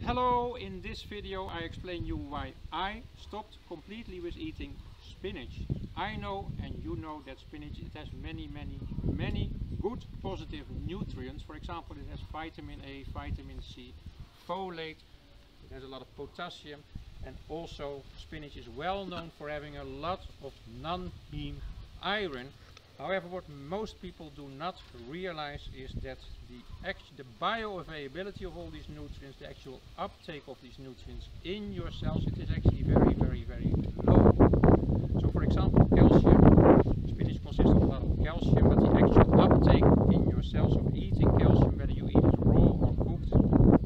Hello, in this video I explain you why I stopped completely with eating spinach. I know and you know that spinach, it has many good positive nutrients. For example, it has vitamin A, vitamin C, folate, it has a lot of potassium, and also spinach is well known for having a lot of non-heme iron. However, what most people do not realize is that the bioavailability of all these nutrients, the actual uptake of these nutrients in your cells, it is actually very low. So for example, calcium, spinach consists of a lot of calcium, but the actual uptake in your cells of eating calcium, whether you eat it raw or cooked,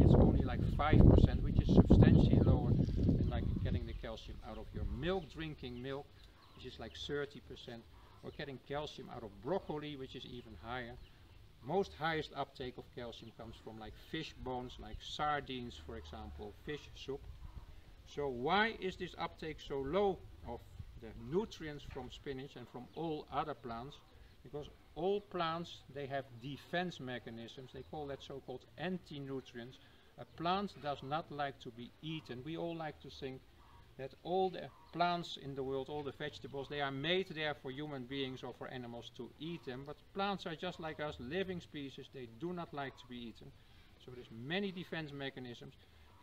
it's only like 5%, which is substantially lower than like getting the calcium out of your milk, drinking milk, which is like 30%. Or getting calcium out of broccoli, which is even higher. Most highest uptake of calcium comes from like fish bones, like sardines for example, fish soup. So why is this uptake so low of the nutrients from spinach and from all other plants? Because all plants, they have defense mechanisms. They call that so-called anti-nutrients. A plant does not like to be eaten. We all like to think that all the plants in the world, all the vegetables, they are made there for human beings or for animals to eat them. But plants are just like us, living species. They do not like to be eaten. So there's many defense mechanisms.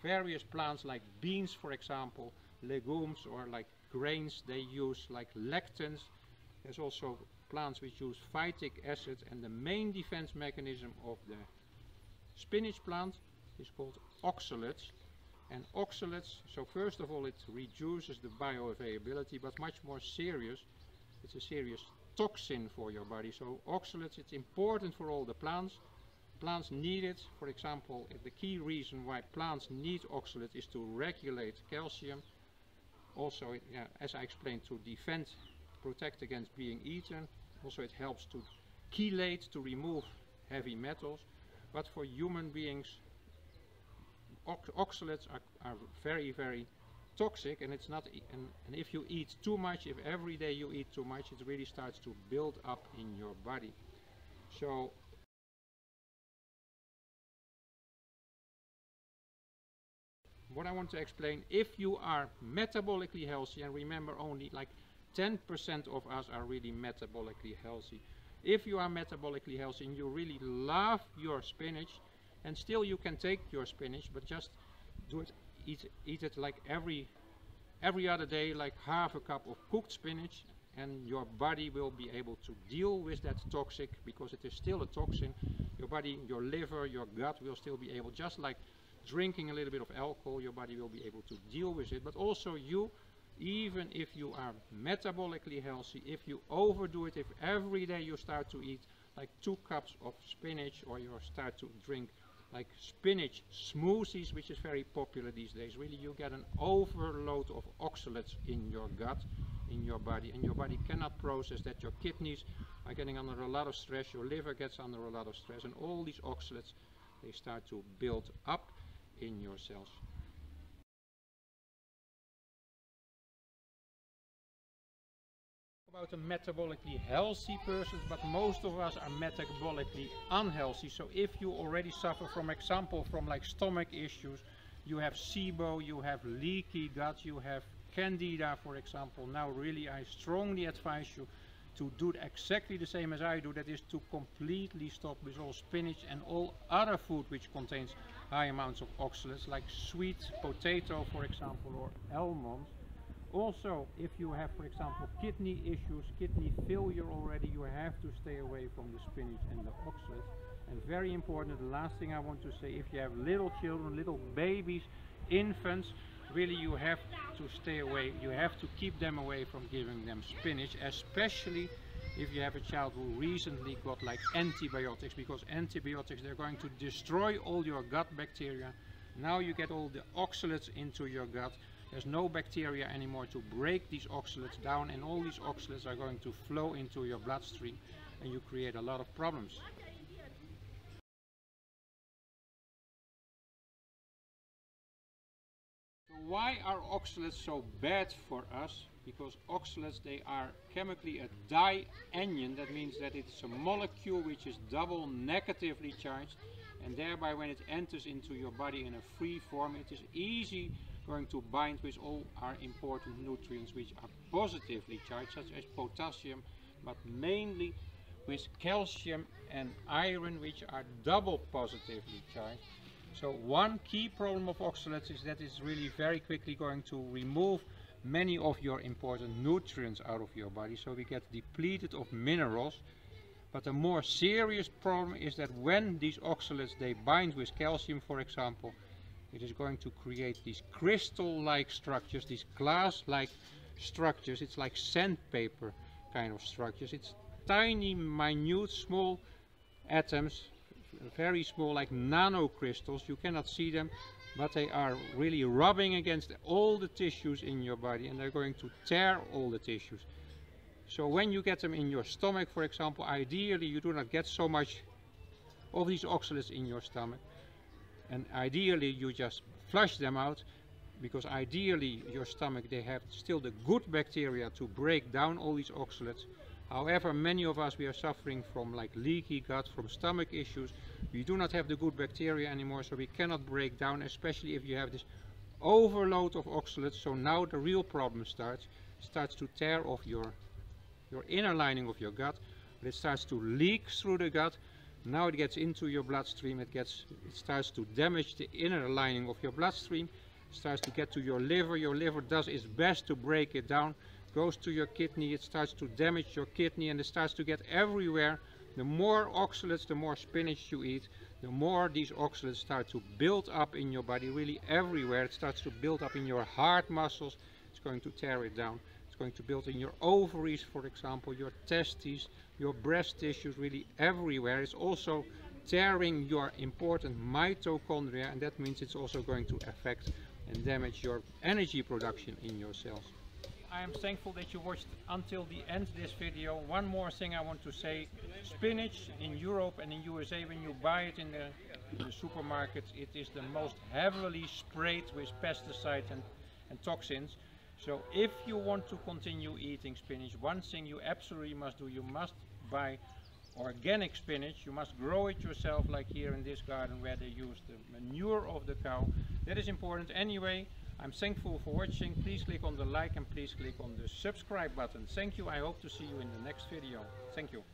Various plants like beans, for example, legumes or like grains, they use like lectins. There's also plants which use phytic acid, and the main defense mechanism of the spinach plant is called oxalates. And oxalates, so first of all it reduces the bioavailability, but much more serious, it's a serious toxin for your body. So oxalates, it's important for all the plants. Plants need it. For example, the key reason why plants need oxalate is to regulate calcium. Also, as I explained, to defend, protect against being eaten. Also it helps to chelate, to remove heavy metals. But for human beings, oxalates are very toxic, and it's not, and if you eat too much, if every day you eat too much, it really starts to build up in your body. So what I want to explain, if you are metabolically healthy, and remember only like 10% of us are really metabolically healthy. If you are metabolically healthy and you really love your spinach, and still you can take your spinach, but just do it, eat it like every other day, like half a cup of cooked spinach, and your body will be able to deal with that toxic, because it is still a toxin. Your body, your liver, your gut will still be able, just like drinking a little bit of alcohol, your body will be able to deal with it. But also you, even if you are metabolically healthy, if you overdo it, if every day you start to eat like 2 cups of spinach, or you start to drink like spinach smoothies, which is very popular these days, really you get an overload of oxalates in your gut, in your body, and your body cannot process that. Your kidneys are getting under a lot of stress, your liver gets under a lot of stress, and all these oxalates, they start to build up in your cells. About a metabolically healthy person, but most of us are metabolically unhealthy. So if you already suffer from example from like stomach issues, you have SIBO, you have leaky gut, you have candida for example, now really I strongly advise you to do exactly the same as I do, that is to completely stop with all spinach and all other food which contains high amounts of oxalates, like sweet potato for example, or almonds. Also, if you have, for example, kidney issues, kidney failure already, you have to stay away from the spinach and the oxalates. And very important, the last thing I want to say, if you have little children, little babies, infants, really you have to stay away, you have to keep them away from giving them spinach, especially if you have a child who recently got like antibiotics, because antibiotics, they're going to destroy all your gut bacteria. Now you get all the oxalates into your gut. There's no bacteria anymore to break these oxalates down, and all these oxalates are going to flow into your bloodstream, and you create a lot of problems. So why are oxalates so bad for us? Because oxalates, they are chemically a dianion. That means that it's a molecule which is double negatively charged, and thereby when it enters into your body in a free form, it is easy going to bind with all our important nutrients which are positively charged, such as potassium, but mainly with calcium and iron, which are double positively charged. So one key problem of oxalates is that it's really very quickly going to remove many of your important nutrients out of your body, so we get depleted of minerals. But a more serious problem is that when these oxalates, they bind with calcium, for example, it is going to create these crystal-like structures, these glass-like structures. It's like sandpaper kind of structures. It's tiny, minute, small atoms, very small, like nanocrystals. You cannot see them, but they are really rubbing against all the tissues in your body, and they're going to tear all the tissues. So when you get them in your stomach, for example, ideally you do not get so much of these oxalates in your stomach, and ideally you just flush them out, because ideally your stomach, they have still the good bacteria to break down all these oxalates. However, many of us, we are suffering from like leaky gut, from stomach issues. We do not have the good bacteria anymore, so we cannot break down, especially if you have this overload of oxalates. So now the real problem starts to tear off your inner lining of your gut. It starts to leak through the gut. Now it gets into your bloodstream. It starts to damage the inner lining of your bloodstream. It starts to get to your liver. Your liver does its best to break it down. Goes to your kidney. It starts to damage your kidney, and it starts to get everywhere. The more oxalates, the more spinach you eat, the more these oxalates start to build up in your body, really everywhere. It starts to build up in your heart muscles. It's going to tear it down. It's going to build in your ovaries, for example, your testes, your breast tissues, really everywhere. It's also tearing your important mitochondria, and that means it's also going to affect and damage your energy production in your cells. I am thankful that you watched until the end of this video. One more thing I want to say: spinach in Europe and in USA, when you buy it in the supermarkets, it is the most heavily sprayed with pesticides and toxins. So if you want to continue eating spinach, one thing you absolutely must do: you must buy organic spinach. You must grow it yourself, like here in this garden where they use the manure of the cow. That is important. Anyway, I'm thankful for watching. Please click on the like and please click on the subscribe button. Thank you. I hope to see you in the next video. Thank you.